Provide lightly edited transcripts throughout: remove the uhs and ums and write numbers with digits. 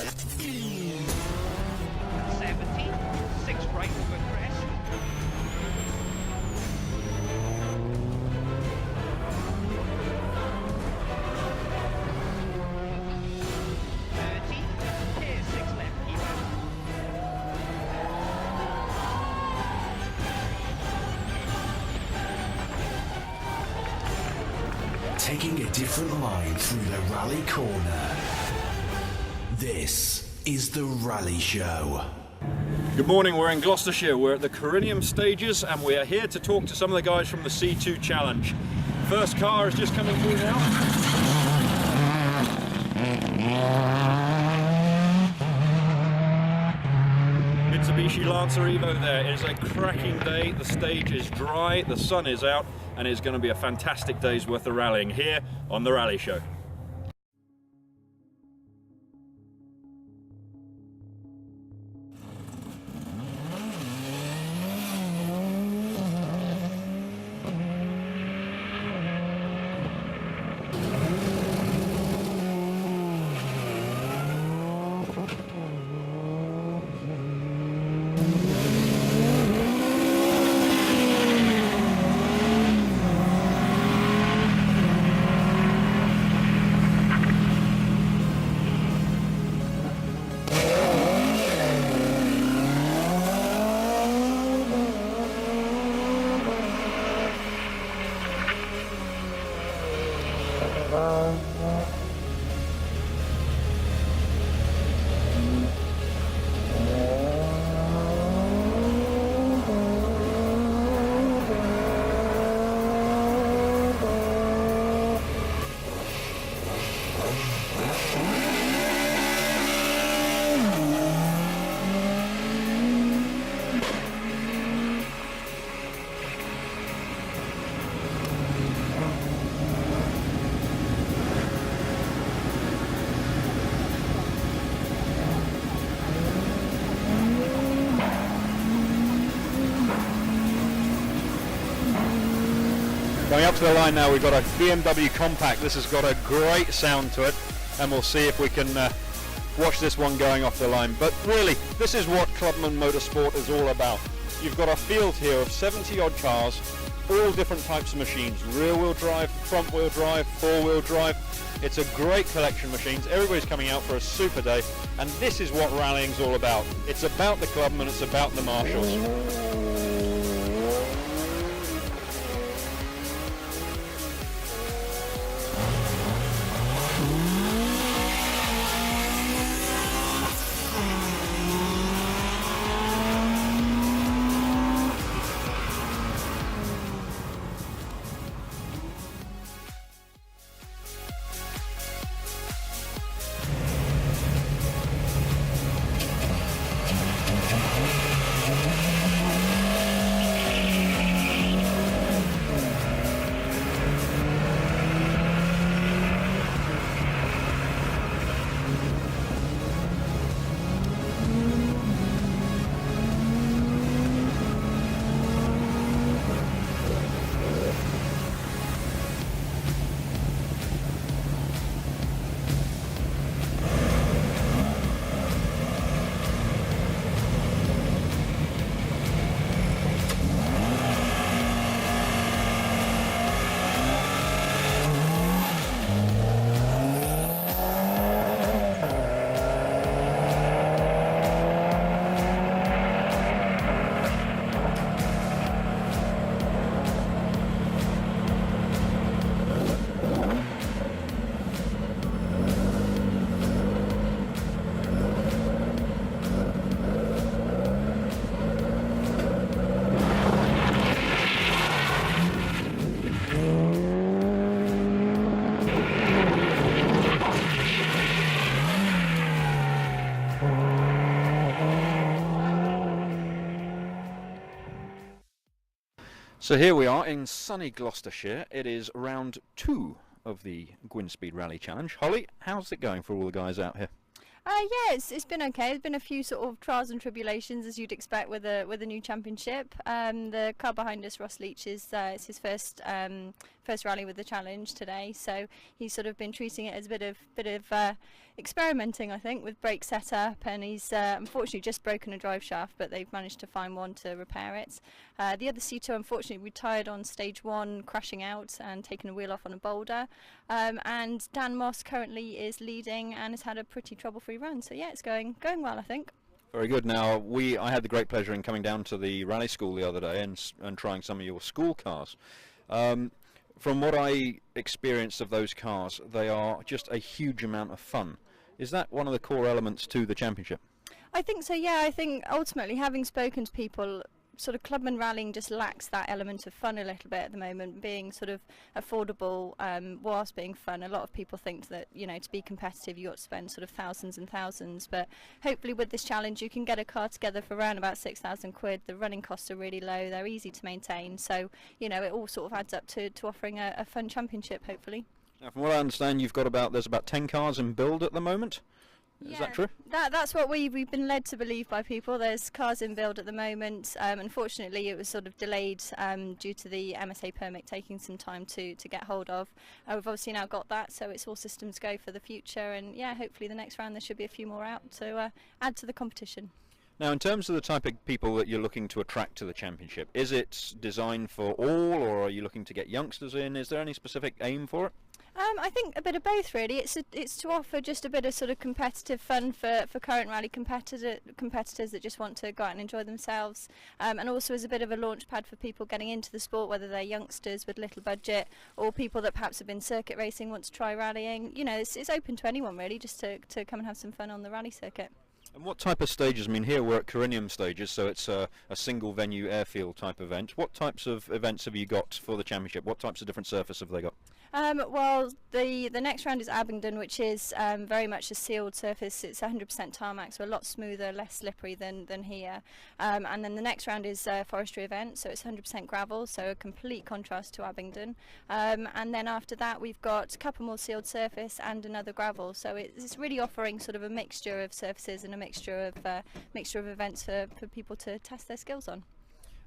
70, 6 right over crest. 30, here's 6 left, keep out. Taking a different line through the rally corner. This is the Rally Show. Good morning, we're in Gloucestershire. We're at the Corinium stages and we are here to talk to some of the guys from the C2 Challenge. First car is just coming through now. Mitsubishi Lancer Evo there. It is a cracking day, the stage is dry, the sun is out, and it's going to be a fantastic day's worth of rallying here on The Rally Show. Going up to the line now, we've got a BMW Compact. This has got a great sound to it, and we'll see if we can watch this one going off the line. But really, this is what Clubman Motorsport is all about. You've got a field here of 70 odd cars, all different types of machines, rear wheel drive, front wheel drive, four wheel drive. It's a great collection of machines. Everybody's coming out for a super day, and this is what rallying's all about. It's about the Clubman, it's about the marshals. So here we are in sunny Gloucestershire. It is round 2 of the GwynneSpeed Rally Challenge. Holly, how's it going for all the guys out here? Yeah, it's been okay. There's been a few sort of trials and tribulations, as you'd expect with a new championship. The car behind us, Ross Leach, it's his first first rally with the challenge today. So he's sort of been treating it as a bit of experimenting, I think, with brake setup, and he's unfortunately just broken a drive shaft, but they've managed to find one to repair it. The other C2 unfortunately retired on stage 1, crashing out and taking a wheel off on a boulder. And Dan Moss currently is leading and has had a pretty trouble-free run. So yeah, it's going well, I think. Very good. Now, I had the great pleasure in coming down to the rally school the other day and trying some of your school cars. From what I experienced of those cars, they are just a huge amount of fun. Is that one of the core elements to the championship? I think so, yeah. I think ultimately, having spoken to people, sort of clubman rallying just lacks that element of fun a little bit at the moment, being sort of affordable whilst being fun. A lot of people think that, you know, to be competitive you ought to spend sort of thousands and thousands, but hopefully with this challenge you can get a car together for around about 6,000 quid. The running costs are really low, they're easy to maintain, so you know it all sort of adds up to offering a fun championship, hopefully. Now, from what I understand, there's about 10 cars in build at the moment. Is that true? That's what we've been led to believe by people. There's cars in build at the moment. Unfortunately, it was sort of delayed due to the MSA permit taking some time to get hold of. We've obviously now got that, so it's all systems go for the future. And yeah, hopefully the next round there should be a few more out to add to the competition. Now, in terms of the type of people that you're looking to attract to the championship, is it designed for all, or are you looking to get youngsters in? Is there any specific aim for it? I think a bit of both, really. It's to offer just a bit of sort of competitive fun for current rally competitors that just want to go out and enjoy themselves, and also as a bit of a launch pad for people getting into the sport, whether they're youngsters with little budget or people that perhaps have been circuit racing, want to try rallying. You know, it's open to anyone really, just to come and have some fun on the rally circuit. And what type of stages? I mean, here we're at Corinium stages, so it's a single venue airfield type event. What types of events have you got for the championship? What types of different surface have they got? Well, the next round is Abingdon, which is very much a sealed surface. It's 100% tarmac, so a lot smoother, less slippery than here. And then the next round is a forestry event, so it's 100% gravel, so a complete contrast to Abingdon. And then after that, we've got a couple more sealed surface and another gravel. So it's really offering sort of a mixture of surfaces and a mixture of events for people to test their skills on.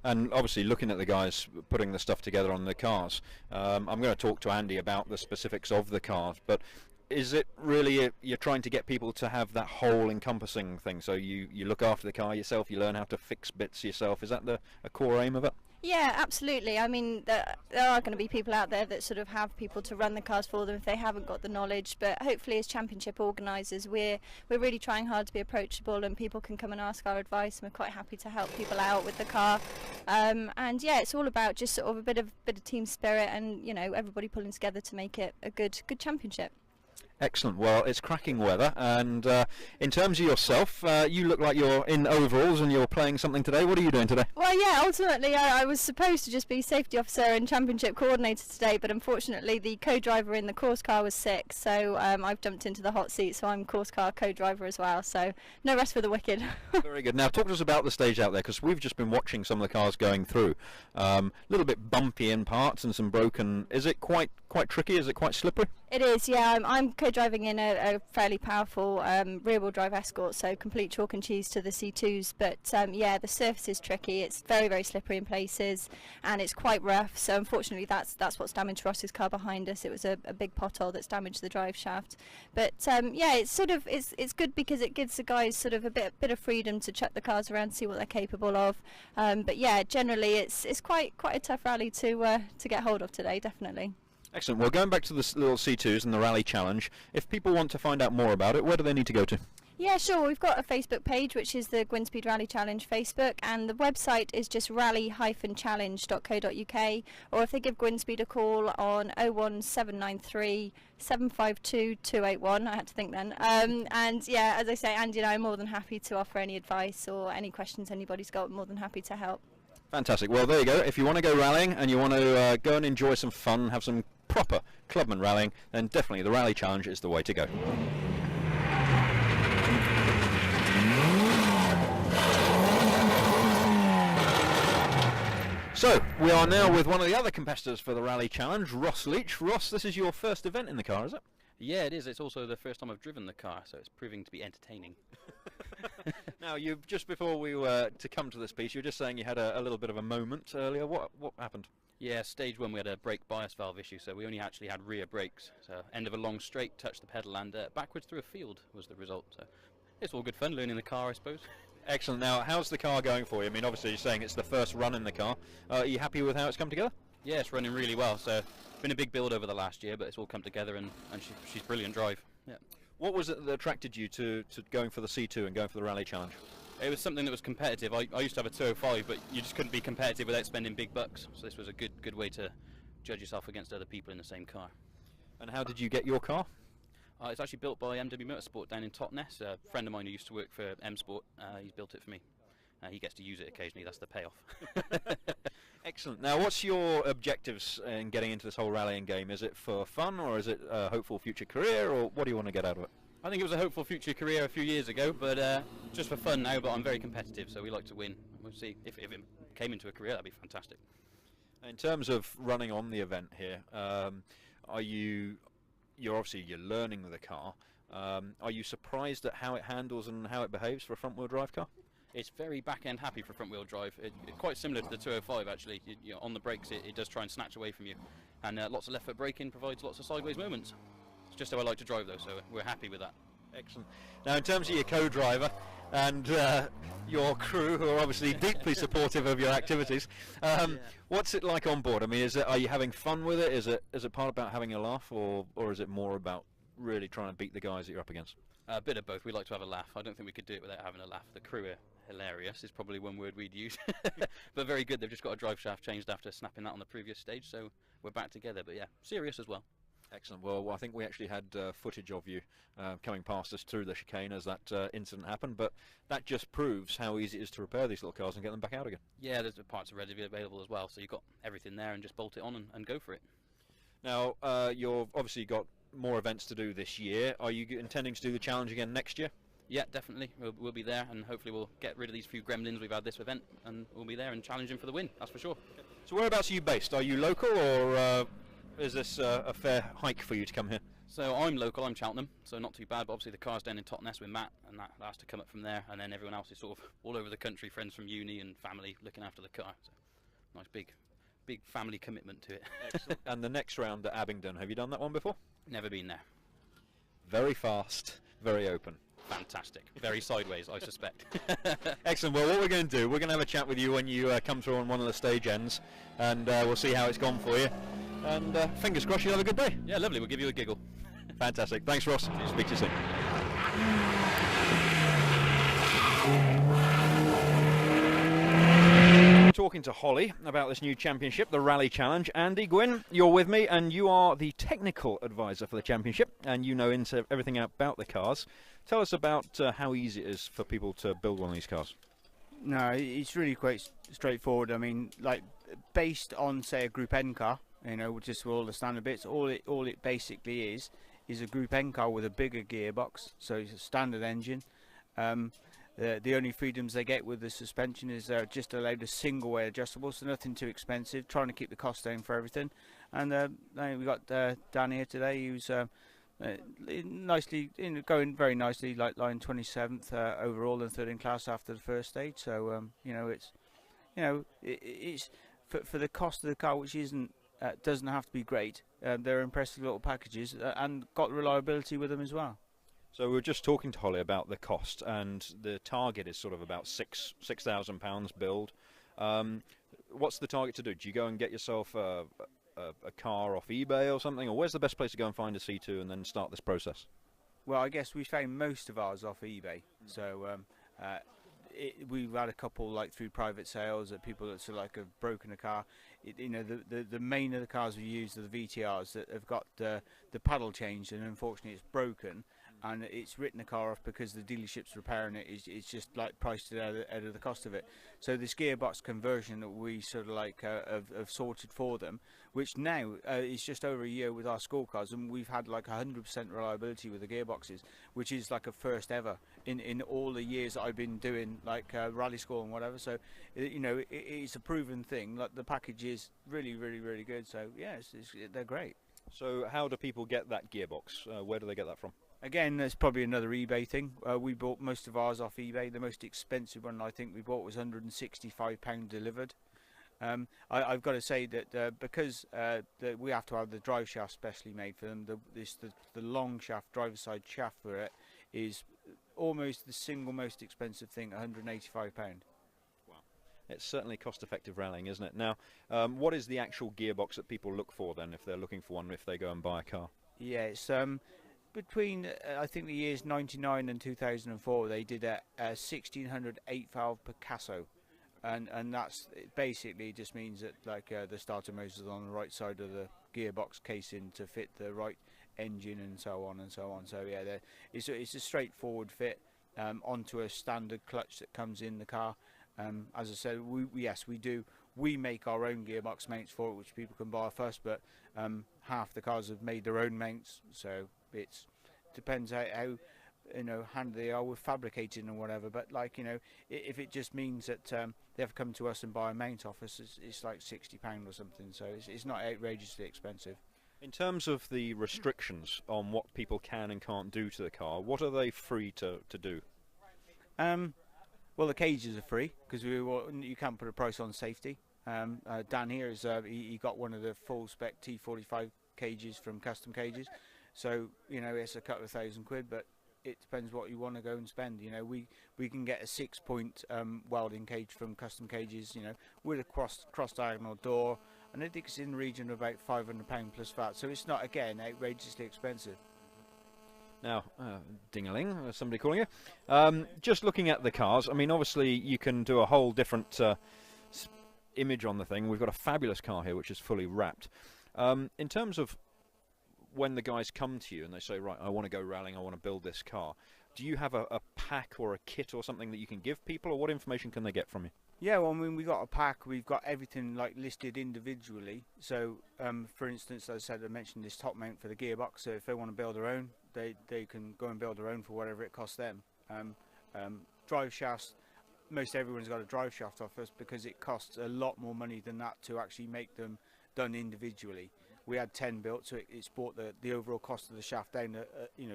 And obviously, looking at the guys putting the stuff together on the cars, I'm going to talk to Andy about the specifics of the cars, but is it really you're trying to get people to have that whole encompassing thing? So you look after the car yourself, you learn how to fix bits yourself. Is that a core aim of it? Yeah, absolutely. I mean, there are going to be people out there that sort of have people to run the cars for them if they haven't got the knowledge, but hopefully as championship organisers we're really trying hard to be approachable, and people can come and ask our advice, and we're quite happy to help people out with the car. And yeah, it's all about just sort of a bit of team spirit, and you know, everybody pulling together to make it a good championship. Excellent. Well, it's cracking weather, and in terms of yourself, you look like you're in overalls and you're playing something today. What are you doing today? Well, yeah, ultimately I was supposed to just be safety officer and championship coordinator today, but unfortunately the co-driver in the course car was sick, so I've jumped into the hot seat, so I'm course car co-driver as well, so no rest for the wicked. Very good. Now talk to us about the stage out there, because we've just been watching some of the cars going through. A little bit bumpy in parts and some broken. Is it quite tricky? Is it quite slippery? It is, yeah. I'm co-driving in a fairly powerful rear-wheel drive Escort, so complete chalk and cheese to the C2s. But yeah, the surface is tricky. It's very, very slippery in places, and it's quite rough. So unfortunately, that's what's damaged Ross's car behind us. It was a big pothole that's damaged the drive shaft. But yeah, it's sort of it's good because it gives the guys sort of a bit of freedom to chuck the cars around, see what they're capable of. But yeah, generally it's quite a tough rally to get hold of today, definitely. Excellent. Well, going back to the little C2s and the Rally Challenge, if people want to find out more about it, where do they need to go to? Yeah, sure. We've got a Facebook page, which is the GwynneSpeed Rally Challenge Facebook, and the website is just rally-challenge.co.uk, or if they give GwynneSpeed a call on 01793 752 281, I had to think then. And yeah, as I say, Andy and I are more than happy to offer any advice or any questions anybody's got, more than happy to help. Fantastic. Well, there you go. If you want to go rallying and you want to go and enjoy some fun, have some proper clubman rallying, then definitely the Rally Challenge is the way to go. So, we are now with one of the other competitors for the Rally Challenge, Ross Leach. Ross, this is your first event in the car, is it? Yeah, it is. It's also the first time I've driven the car, so it's proving to be entertaining. Now, you just before we were to come to this piece, you were just saying you had a little bit of a moment earlier. What happened? Yeah, stage 1 we had a brake bias valve issue, so we only actually had rear brakes. So end of a long straight, touched the pedal, and backwards through a field was the result. So it's all good fun learning the car, I suppose. Excellent. Now, how's the car going for you? I mean, obviously you're saying it's the first run in the car. Are you happy with how it's come together? Yeah, it's running really well. So it's been a big build over the last year, but it's all come together, and she's brilliant drive. Yeah. What was it that attracted you to going for the C2 and going for the Rally Challenge? It was something that was competitive. I used to have a 205, but you just couldn't be competitive without spending big bucks. So this was a good way to judge yourself against other people in the same car. And how did you get your car? It's actually built by MW Motorsport down in Totnes. A friend of mine who used to work for M Sport, he's built it for me. He gets to use it occasionally, that's the payoff. Excellent. Now, what's your objectives in getting into this whole rallying game? Is it for fun, or is it a hopeful future career, or what do you want to get out of it? I think it was a hopeful future career a few years ago, but just for fun now, but I'm very competitive, so we like to win. We'll see. If it came into a career, that'd be fantastic. In terms of running on the event here, you're obviously learning the car. Are you surprised at how it handles and how it behaves for a front-wheel drive car? It's very back-end happy for front-wheel drive. Quite similar to the 205 actually. On the brakes, it does try and snatch away from you, and lots of left-foot braking provides lots of sideways moments. It's just how I like to drive though, so we're happy with that. Excellent. Now, in terms of your co-driver and your crew, who are obviously deeply supportive of your activities, what's it like on board? I mean, are you having fun with it? Is it part about having a laugh, or is it more about really trying to beat the guys that you're up against? A bit of both. We like to have a laugh. I don't think we could do it without having a laugh. The crew are hilarious is probably one word we'd use, but very good. They've just got a drive shaft changed after snapping that on the previous stage, so we're back together. But yeah, serious as well. Excellent. Well, I think we actually had footage of you coming past us through the chicane as that incident happened, but that just proves how easy it is to repair these little cars and get them back out again. Yeah, there's the parts are readily available as well, so you've got everything there and just bolt it on and go for it. Now, you've obviously got more events to do this year. Are you intending to do the challenge again next year? Yeah, definitely. We'll be there, and hopefully we'll get rid of these few gremlins we've had this event, and we'll be there and challenging for the win, that's for sure. So whereabouts are you based? Are you local, or is this a fair hike for you to come here? So I'm local, I'm Cheltenham, so not too bad, but obviously the car's down in Totnes with Matt, and that has to come up from there, and then everyone else is sort of all over the country, friends from uni and family looking after the car. So nice big family commitment to it. Excellent. And the next round at Abingdon, have you done that one before? Never been there. Very fast, very open. Fantastic. Very sideways, I suspect. Excellent. Well, what we're going to do, we're going to have a chat with you when you come through on one of the stage ends, and we'll see how it's gone for you. And fingers crossed you'll have a good day. Yeah, lovely. We'll give you a giggle. Fantastic. Thanks, Ross. Speak to you soon. Talking to Holly about this new championship, the Rally Challenge. Andy, Gwyn, you're with me, and you are the technical advisor for the championship, and you know everything about the cars. Tell us about how easy it is for people to build one of these cars. No, it's really quite straightforward. I mean, like, based on, say, a Group N car, you know, just with all the standard bits, all it basically is a Group N car with a bigger gearbox, so it's a standard engine. The only freedoms they get with the suspension is they're just allowed a single way adjustable, so nothing too expensive, trying to keep the cost down for everything. And we got Dan here today, who's going very nicely, like line 27th overall and third in class after the first stage. So it's for the cost of the car, which doesn't have to be great. They're impressive little packages and got reliability with them as well. So we were just talking to Holly about the cost, and the target is sort of about £6,000 build. What's the target to do? Do you go and get yourself a car off eBay or something, or where's the best place to go and find a C2 and then start this process? Well, I guess we found most of ours off eBay. So we've had a couple like through private sales that people that sort of like have broken a car. The main of the cars we use are the VTRs that have got the paddle changed, and unfortunately it's broken. And it's written the car off because the dealership's repairing it. It's just like priced it out of the cost of it. So this gearbox conversion that we sort of like have sorted for them, which now is just over a year with our scorecards, and we've had like 100% reliability with the gearboxes, which is like a first ever in all the years that I've been doing like rally score and whatever. So it's a proven thing. Like the package is really, really, really good. So yeah, they're great. So how do people get that gearbox? Where do they get that from? Again, that's probably another eBay thing. We bought most of ours off eBay. The most expensive one I think we bought was £165 delivered. I've got to say that because we have to have the drive shaft specially made for them, the long shaft, driver's side shaft for it is almost the single most expensive thing, £185. It's certainly cost-effective rallying, isn't it? Now, what is the actual gearbox that people look for then, if they're looking for one, if they go and buy a car? Yeah, it's between I think the years 99 and 2004, they did a 1600 8-valve Picasso, and that's basically just means that like the starter motors on the right side of the gearbox casing to fit the right engine and so on and so on. So yeah, it's a straightforward fit onto a standard clutch that comes in the car. As I said, we make our own gearbox mounts for it, which people can buy off us, but half the cars have made their own mounts, so it depends how handy they are with fabricating and whatever. But like if it just means that they have to come to us and buy a mount off us, it's like £60 or something, so it's not outrageously expensive. In terms of the restrictions on what people can and can't do to the car, what are they free to do? Well, the cages are free because you can't put a price on safety. Dan here he got one of the full spec T45 cages from Custom Cages, so it's a couple of £1,000, but it depends what you want to go and spend. We can get a 6-point welding cage from Custom Cages, with a cross diagonal door, and I think it's in the region of about £500 plus VAT. So it's not, again, outrageously expensive. Now, ding-a-ling, somebody calling you. Just looking at the cars, I mean, obviously you can do a whole different image on the thing. We've got a fabulous car here which is fully wrapped. In terms of when the guys come to you and they say, right, I want to go rallying, I want to build this car, do you have a pack or a kit or something that you can give people, or what information can they get from you? Yeah, well, I mean, we've got a pack. We've got everything like listed individually. So, for instance, as I mentioned this top mount for the gearbox. So if they want to build their own, they can go and build their own for whatever it costs them. Drive shafts, most everyone's got a drive shaft off us because it costs a lot more money than that to actually make them done individually. We had 10 built, so it's brought the overall cost of the shaft down,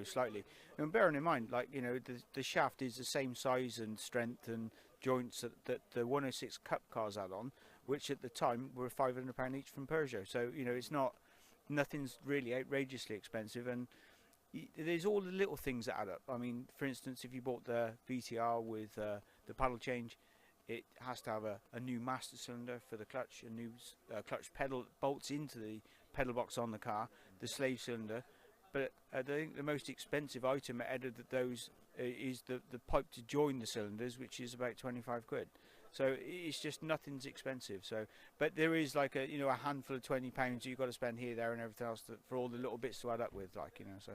slightly. And bearing in mind, like the shaft is the same size and strength and joints that the 106 Cup cars had on, which at the time were £500 each from Peugeot. So it's nothing's really outrageously expensive, and there's all the little things that add up. I mean, for instance, if you bought the VTR with the paddle change, it has to have a new master cylinder for the clutch, a new clutch pedal that bolts into the pedal box on the car, the slave cylinder. But I think the most expensive item out of those is the pipe to join the cylinders, which is about £25. So it's just nothing's expensive. So, but there is like a handful of £20 you've got to spend here, there, and everything else for all the little bits to add up with, So.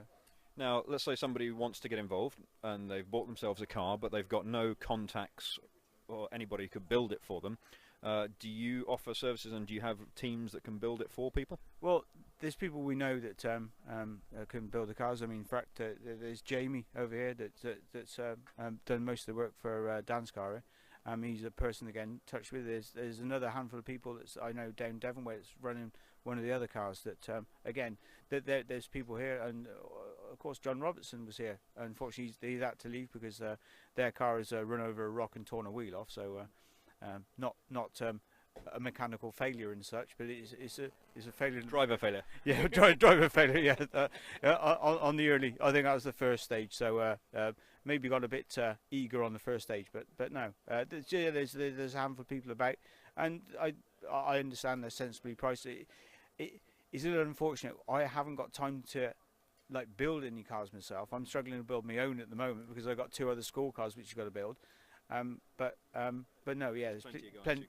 Now, let's say somebody wants to get involved and they've bought themselves a car, but they've got no contacts or anybody who could build it for them. Do you offer services, and do you have teams that can build it for people? Well, there's people we know that can build the cars. I mean, in fact, there's Jamie over here that's done most of the work for Dan's car. He's a person again in touch with. There's another handful of people that I know down Devon where it's running one of the other cars. That again, there's people here, and of course John Robertson was here. Unfortunately, he had to leave because their car has run over a rock and torn a wheel off. So not a mechanical failure and such, but it's a failure. Driver failure. Yeah, driver failure. Yeah, on the early. I think that was the first stage. So maybe got a bit eager on the first stage, but no. There's a handful of people about, and I understand they're sensibly priced. It's a little unfortunate. I haven't got time to build any cars myself. I'm struggling to build my own at the moment because I've got 2 other school cars which you've got to build. But no, yeah, there's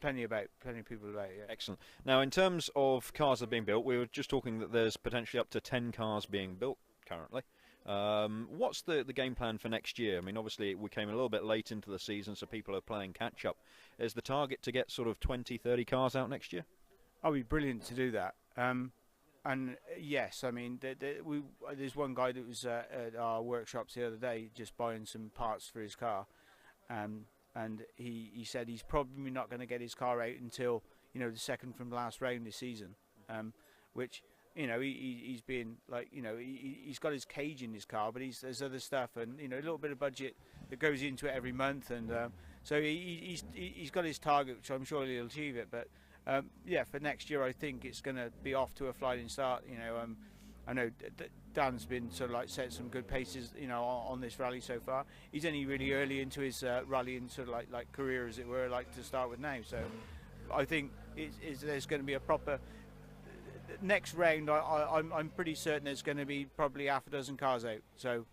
plenty of people about. Yeah. Excellent. Now, in terms of cars that are being built, we were just talking that there's potentially up to 10 cars being built currently. What's the game plan for next year? I mean, obviously we came a little bit late into the season, so people are playing catch up. Is the target to get sort of 20, 30 cars out next year? Oh, it'd be brilliant to do that. And yes, I mean, there's one guy that was at our workshops the other day just buying some parts for his car. And he said he's probably not going to get his car out until the second from last round this season, which you know, he's being like, you know, he's got his cage in his car, but there's other stuff, and you know, a little bit of budget that goes into it every month, and so he's got his target, which I'm sure he'll achieve it. But yeah, for next year, I think it's going to be off to a flying start. You know, I know Dan's been sort of like set some good paces, you know, on this rally so far. He's only really early into his rallying sort of like career, as it were, like to start with now. So I think there's going to be a proper next round. I'm pretty certain there's going to be probably half a dozen cars out, so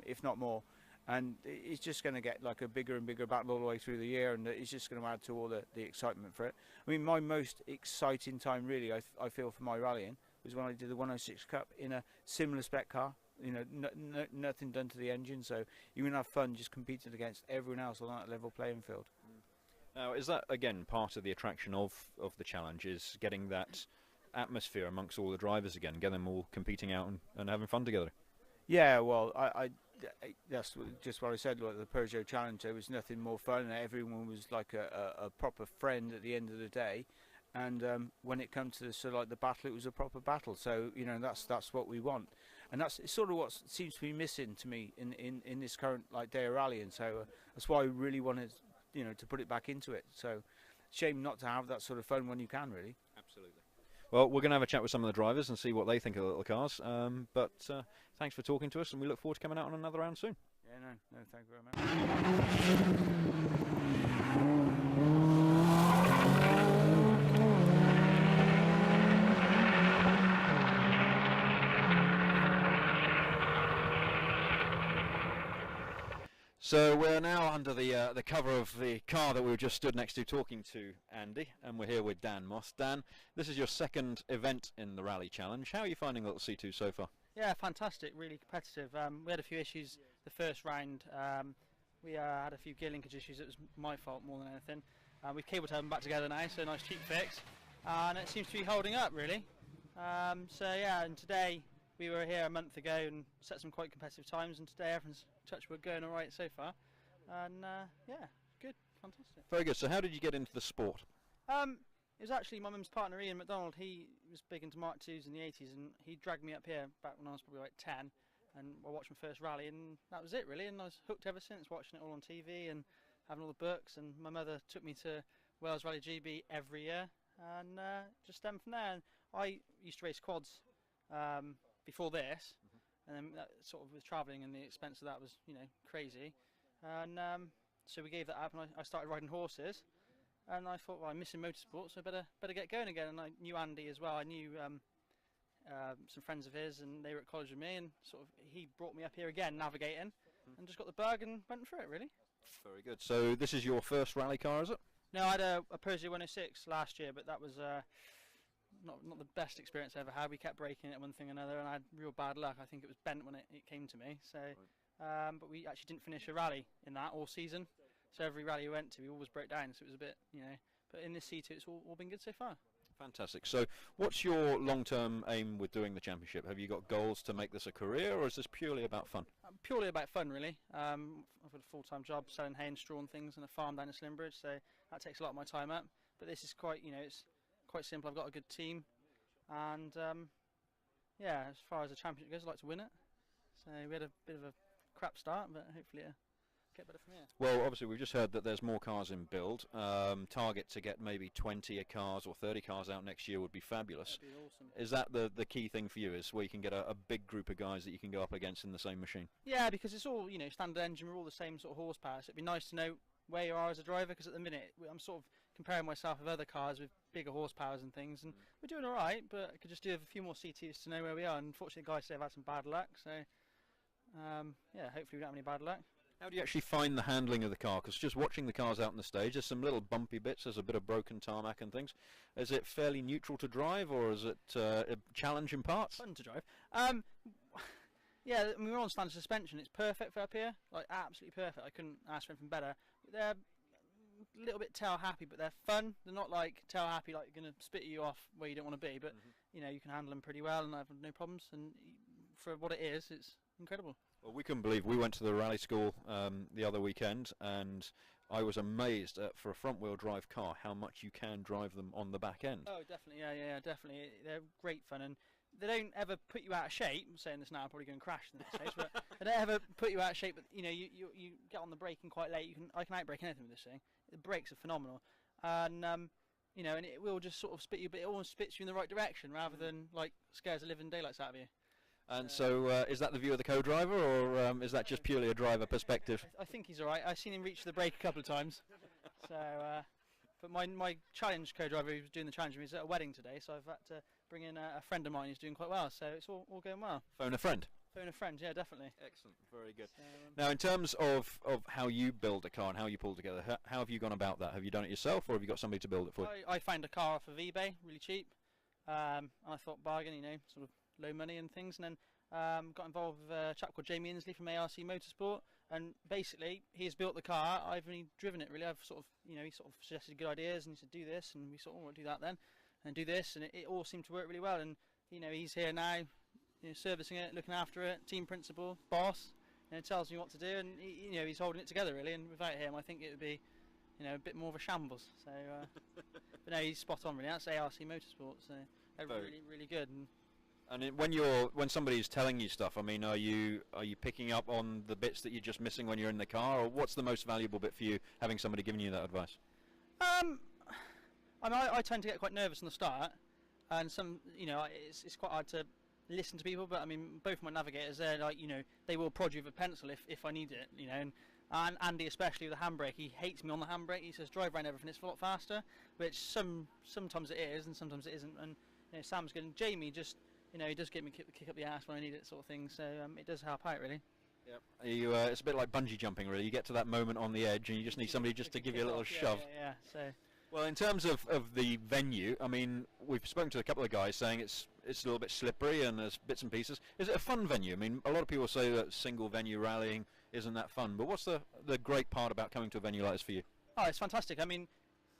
if not more, and it's just going to get like a bigger and bigger battle all the way through the year, and it's just going to add to all the excitement for it. I mean, my most exciting time really, I feel, for my rallying was when I did the 106 Cup in a similar spec car. You know, nothing done to the engine, so you can have fun just competing against everyone else on that level playing field. Now, is that again part of the attraction of the challenge, is getting that atmosphere amongst all the drivers again, get them all competing out and having fun together? Yeah, well, that's just what I said. Like the Peugeot Challenge, there was nothing more fun. Everyone was like a proper friend at the end of the day, and when it comes to the, sort of like the battle, it was a proper battle. So you know, that's what we want, and that's sort of what seems to be missing to me in this current like day of rallying. So that's why I really wanted, you know, to put it back into it. So shame not to have that sort of fun when you can, really. Absolutely. Well, we're going to have a chat with some of the drivers and see what they think of the little cars. But thanks for talking to us, and we look forward to coming out on another round soon. Yeah, no, thank you very So we're now under the cover of the car that we were just stood next to talking to Andy, and we're here with Dan Moss. Dan, this is your second event in the Rally Challenge. How are you finding the little C2 so far? Yeah, fantastic, really competitive. We had a few issues the first round. We had a few gear linkage issues. It was my fault more than anything. We've cable tied them back together now, so a nice cheap fix. And it seems to be holding up, really. So yeah, and today we were here a month ago and set some quite competitive times, and today everyone's touchwood going all right so far. And yeah, good, fantastic. Very good. So how did you get into the sport? It was actually my mum's partner Ian McDonald. He was big into Mark IIs in the 80s, and he dragged me up here back when I was probably like 10, and I watched my first rally, and that was it really, and I was hooked ever since, watching it all on TV and having all the books. And my mother took me to Wales Rally GB every year, and just stemmed from there. And I used to race quads before this, and then that sort of with travelling and the expense of that was, you know, crazy, and so we gave that up, and I started riding horses. And I thought, well, I'm missing motorsport, so I better get going again. And I knew Andy as well. I knew some friends of his, and they were at college with me. And sort of he brought me up here again, navigating, and just got the bug and went for it, really. Very good. So this is your first rally car, is it? No, I had a Peugeot 106 last year, but that was not the best experience I ever had. We kept breaking it one thing or another, and I had real bad luck. I think it was bent when it came to me. So, right. But we actually didn't finish a rally in that all season. So every rally we went to, we always broke down, so it was a bit, you know, but in this C2 it's all been good so far. Fantastic. So what's your long-term aim with doing the championship? Have you got goals to make this a career, or is this purely about fun? Purely about fun, really. I've got a full-time job selling hay and straw and things and a farm down in Slimbridge, so that takes a lot of my time up. But this is quite, you know, it's quite simple. I've got a good team, and yeah, as far as the championship goes, I'd like to win it. So we had a bit of a crap start, but hopefully get better from here. Well, obviously we've just heard that there's more cars in build. Target to get maybe 20 cars or 30 cars out next year would be fabulous. That'd be awesome. Is that the key thing for you, is where you can get a big group of guys that you can go up against in the same machine? Yeah, because it's all, you know, standard engine, we're all the same sort of horsepower, so it'd be nice to know where you are as a driver, because at the minute I'm sort of comparing myself with other cars with bigger horsepowers and things, and we're doing alright, but I could just do a few more CTs to know where we are. And unfortunately the guys say I've had some bad luck, so yeah, hopefully we don't have any bad luck. How do you actually find the handling of the car? Because just watching the cars out on the stage, there's some little bumpy bits, there's a bit of broken tarmac and things. Is it fairly neutral to drive, or is it a challenge in parts? Fun to drive. Yeah, I mean, we're on standard suspension. It's perfect for up here, like absolutely perfect. I couldn't ask for anything better. They're a little bit tail happy, but they're fun. They're not like tail happy, like going to spit you off where you don't want to be. But you know, you can handle them pretty well, and I have no problems. And for what it is, it's incredible. Well, we couldn't believe, we went to the rally school the other weekend, and I was amazed at, for a front-wheel drive car, how much you can drive them on the back end. Oh, definitely, yeah, definitely. They're great fun, and they don't ever put you out of shape. I'm saying this now, I'm probably going to crash in this case, but they don't ever put you out of shape. But you know, you get on the braking quite late. I can outbrake anything with this thing. The brakes are phenomenal, and you know, and it will just sort of spit you, but it almost spits you in the right direction rather than like scares the living daylights out of you. And so, is that the view of the co-driver, or is that just purely a driver perspective? I think he's all right. I've seen him reach the brake a couple of times. So, but my challenge co-driver who was doing the challenge was at a wedding today, so I've had to bring in a friend of mine who's doing quite well. So it's all going well. Phone a friend. Phone a friend, yeah, definitely. Excellent, very good. Now, in terms of how you build a car and how you pull together, how have you gone about that? Have you done it yourself, or have you got somebody to build it for you? I found a car off of eBay, really cheap. And I thought bargain, you know, sort of low money and things, and then got involved with a chap called Jamie Inslee from ARC Motorsport, and basically he's built the car. I've only driven it really. I've sort of, you know, he sort of suggested good ideas, and he said do this, and we sort of do that then, and do this, and it all seemed to work really well. And you know, he's here now, you know, servicing it, looking after it, team principal, boss, you know, tells me what to do, and he, you know, he's holding it together really. And without him, I think it would be, you know, a bit more of a shambles. So, but no, he's spot on really. That's ARC Motorsport, so they're really good. And when somebody's telling you stuff, I mean, are you picking up on the bits that you're just missing when you're in the car, or what's the most valuable bit for you, having somebody giving you that advice? I mean, I tend to get quite nervous on the start, and you know, it's quite hard to listen to people. But I mean, both my navigators, they're like, you know, they will prod you with a pencil if I need it, you know. And Andy, especially with the handbrake, he hates me on the handbrake. He says drive around everything, it's a lot faster, which sometimes it is, and sometimes it isn't. And you know, Sam's good, and Jamie just, you know, he does get me kick up the ass when I need it, sort of thing. So it does help out, really. Yep. It's a bit like bungee jumping, really. You get to that moment on the edge, and you just need somebody just to give you a little shove. Yeah. So. Well, in terms of the venue, I mean, we've spoken to a couple of guys saying it's a little bit slippery and there's bits and pieces. Is it a fun venue? I mean, a lot of people say that single venue rallying isn't that fun, but what's the great part about coming to a venue like this for you? Oh, it's fantastic. I mean,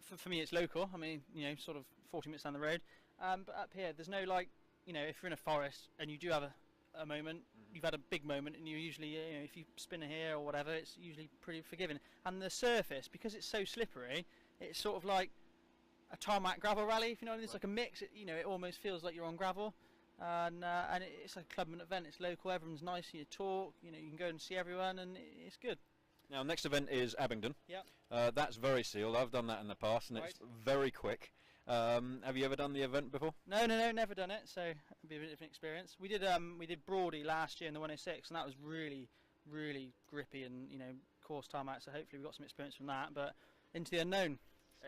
for me, it's local. I mean, you know, sort of 40 minutes down the road. But up here, there's no, like, you know, if you're in a forest and you do have a moment, you've had a big moment, and you usually, you know, if you spin a here or whatever, it's usually pretty forgiving. And the surface, because it's so slippery, it's sort of like a tarmac gravel rally, if you know what I mean. It's like a mix. You know, it almost feels like you're on gravel, and it's a clubman event. It's local. Everyone's nice. You talk. You know, you can go and see everyone, and it's good. Now, next event is Abingdon. Yeah. That's very sealed. I've done that in the past, and it's very quick. Have you ever done the event before? No, never done it. So it'll be a different experience. We did Broady last year in the 106, and that was really, really grippy and, you know, course tarmac. So hopefully we got some experience from that. But into the unknown.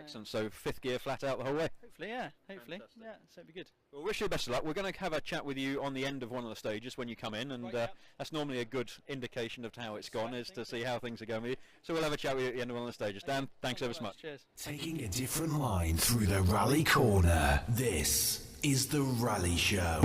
Excellent. So fifth gear flat out the whole way. Hopefully, yeah. Hopefully, Fantastic. yeah. So it'll be good. Well, wish you the best of luck. We're going to have a chat with you on the end of one of the stages when you come in, and that's normally a good indication of how it's gone, is to see how things are going with you. So we'll have a chat with you at the end of one of the stages. Dan, thanks ever so much. Cheers. Taking a different line through the rally corner. This is the Rally Show.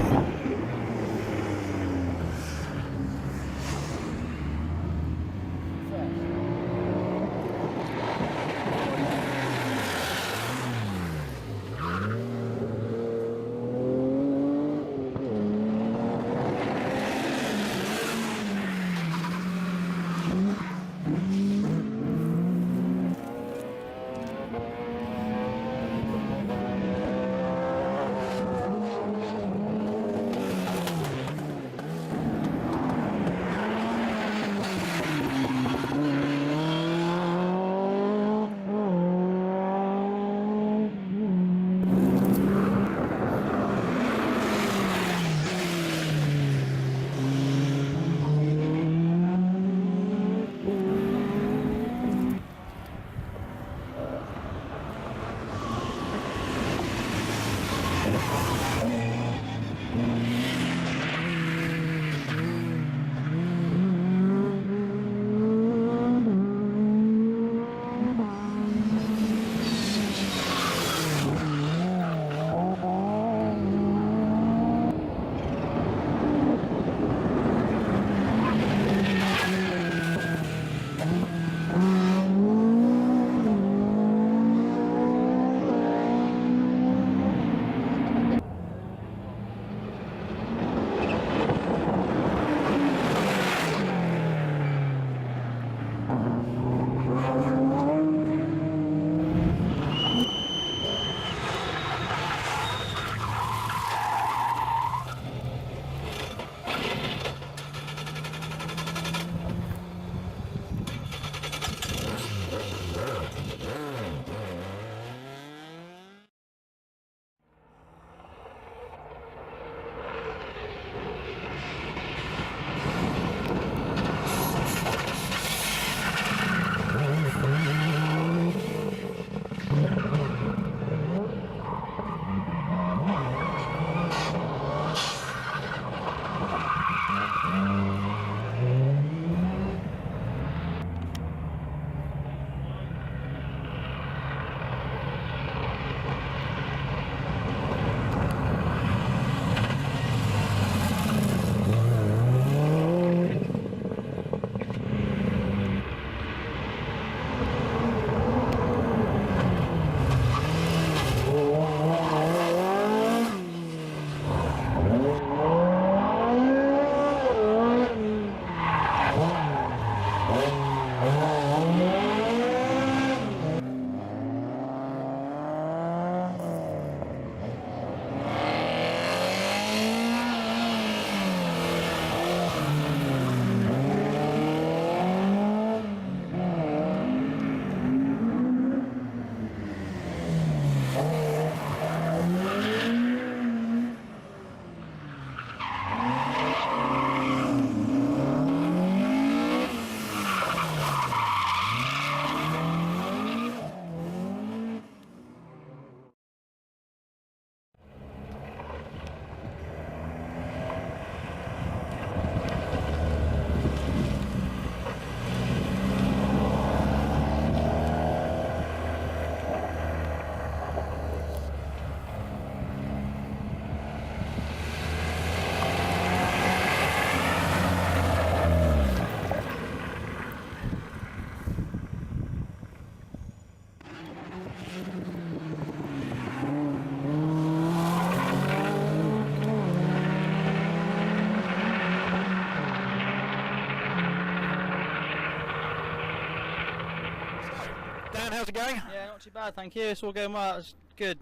gentlemen, how's it going? Yeah, not too bad, thank you. It's all going well. It's good.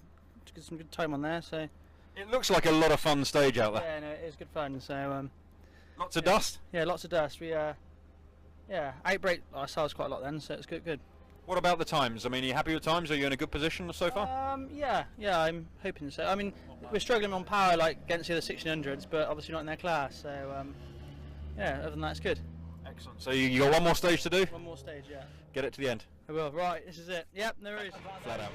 Got some good time on there, so. It looks like a lot of fun stage out there. Yeah, no, it is good fun. So. Lots of dust? Yeah, lots of dust. We outbreak ourselves quite a lot then, so it's good. What about the times? I mean, are you happy with times? Are you in a good position so far? Yeah, I'm hoping so. I mean, we're struggling on power like against the other 1600s, but obviously not in their class. So yeah, other than that, it's good. Excellent. So you got one more stage to do? One more stage, yeah. Get it to the end. I will. Right, this is it. Yep, no worries. Flat out.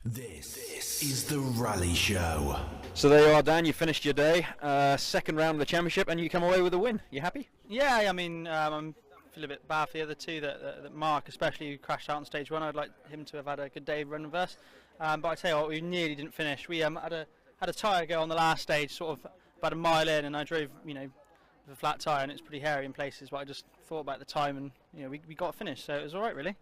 This is the Rally Show. So there you are, Dan. You finished your day, second round of the championship, and you come away with a win. You happy? Yeah, I mean, I'm feel a bit bad for the other two. That Mark, especially, who crashed out on stage 1. I'd like him to have had a good day run with us. But I tell you what, we nearly didn't finish. We had a tyre go on the last stage, sort of about a mile in, and I drove, with a flat tyre, and it's pretty hairy in places. But I just thought about the time, and we got finished, so it was all right, really.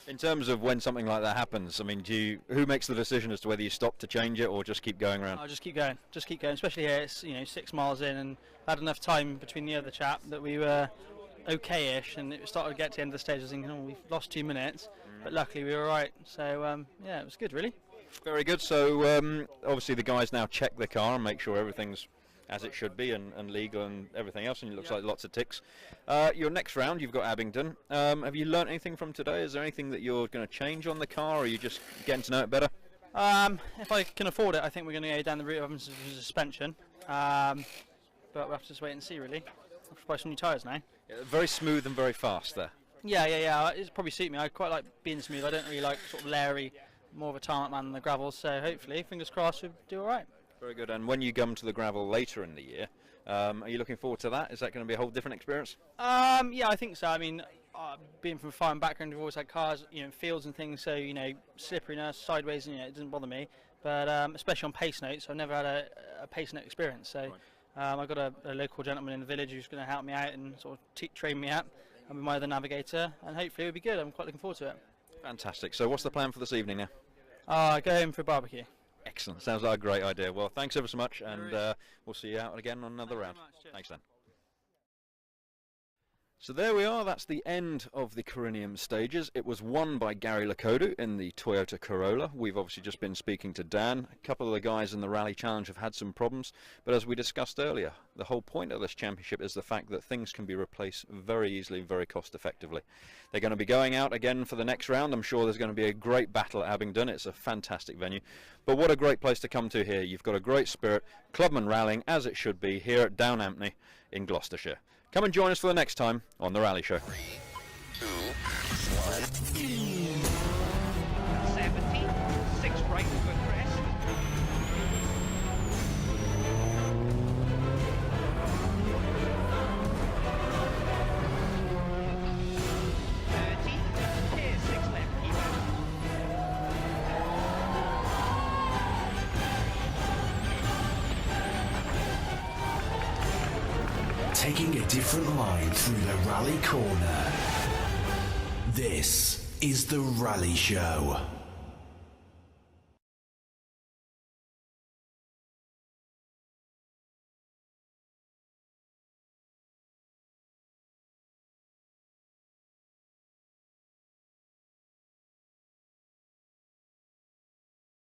In terms of when something like that happens, I mean, who makes the decision as to whether you stop to change it or just keep going around? I'll just keep going, especially here. It's 6 miles in, and I had enough time between the other chap that we were okay-ish, and it started to get to the end of the stage. I was thinking, oh, we've lost 2 minutes, but luckily we were all right. So yeah, it was good, really. Very good. So obviously the guys now check the car and make sure everything's as it should be and legal and everything else, and it looks like lots of ticks. Your next round, you've got Abingdon. Have you learnt anything from today? Is there anything that you're going to change on the car, or are you just getting to know it better? If I can afford it, I think we're going to go down the route of suspension. But we'll have to just wait and see, really. I'll have to buy some new tyres now. Yeah, very smooth and very fast there. Yeah. It's probably suit me. I quite like being smooth. I don't really like sort of Larry, more of a tarmac man than the gravel. So hopefully, fingers crossed, we'll do all right. Very good. And when you come to the gravel later in the year, are you looking forward to that? Is that going to be a whole different experience? Yeah, I think so. I mean, being from a farm background, we've always had cars, in fields and things, so slipperiness, sideways, it doesn't bother me. But especially on pace notes, I've never had a pace note experience. So I've got a local gentleman in the village who's going to help me out and sort of train me up. I'll be my other navigator, and hopefully it'll be good. I'm quite looking forward to it. Fantastic. So what's the plan for this evening now? Go home for a barbecue. Excellent. Sounds like a great idea. Well, thanks ever so much, and we'll see you out again on another round. Thanks, Dan. So there we are. That's the end of the Corinium stages. It was won by Gary Lakodu in the Toyota Corolla. We've obviously just been speaking to Dan. A couple of the guys in the Rally Challenge have had some problems, but as we discussed earlier, the whole point of this championship is the fact that things can be replaced very easily, very cost effectively. They're going to be going out again for the next round. I'm sure there's going to be a great battle at Abingdon. It's a fantastic venue. But what a great place to come to here. You've got a great spirit, clubmen rallying as it should be here at Down Ampney in Gloucestershire. Come and join us for the next time on The Rally Show. 3, 2, 1. 70, 6 right for crest. 30, here's 6 left, keep out. Taking a different line through the rally corner. This is the Rally Show.